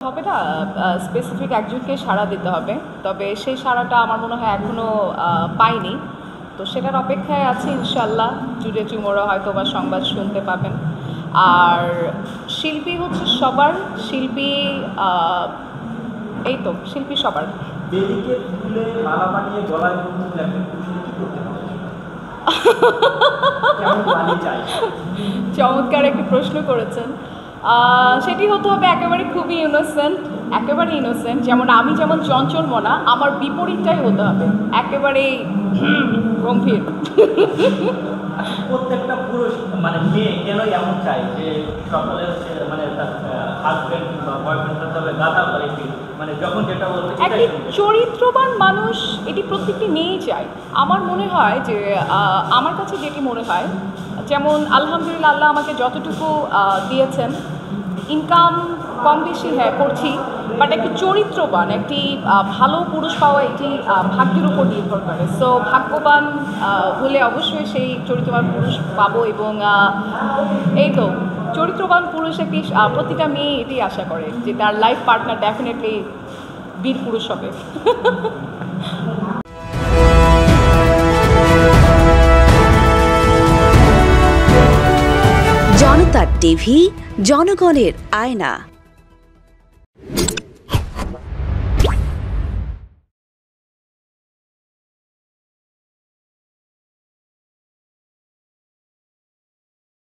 হবে না, স্পেসিফিক একজনকে সাড়া দিতে হবে, তবে সেই সাড়াটা আমার মনে হয় এখনও পাইনি। তো সেটার অপেক্ষায় আছি, ইনশাল্লাহ টুডে টুমোরো হয়তো বা সংবাদ শুনতে পাবেন। আর শিল্পী হচ্ছে সবার, শিল্পী এই তো শিল্পী সবার। বেলিকে ফুলে মালা বানিয়ে গলায় বন্ধু একটা পুরুষকে কি করতে হবে? কেমন বালি চাই? চমৎকার একটি প্রশ্ন করেছেন। সেটি হতে হবে একেবারে খুবই ইনোসেন্ট, একেবারে ইনোসেন্ট। যেমন আমি যেমন চঞ্চল মনা, আমার বিপরীতটাই হতে হবে একেবারেই গম্ভীর। প্রত্যেকটা পুরুষ মানে মেয়ে কেন এমন চাই যে সকলে হচ্ছে মানে তার হাজবেন্ড কিংবা বয়ফ্রেন্ড হতে হবে গাধা করে মানে যখন যেটা বলবে একটি চরিত্রবান মানুষ, এটি প্রত্যেকটি মেয়েই চায়। আমার মনে হয় যে আমার কাছে যেটি মনে হয়, যেমন আলহামদুলিল্লাহ আল্লাহ আমাকে যতটুকু দিয়েছেন, ইনকাম কম বেশি হ্যাঁ করছি, বাট একটি চরিত্রবান, একটি ভালো পুরুষ পাওয়া এটি ভাগ্যের উপর নির্ভর করে। সো ভাগ্যবান হলে অবশ্যই সেই চরিত্রবান পুরুষ পাবো। এবং এই তো চরিত্রবান পুরুষ একটি প্রতিটা মেয়ে এটি আশা করে যে তার লাইফ পার্টনার ডেফিনেটলি বীর পুরুষ হবে। জনতা টিভি, জনগণের আয়না।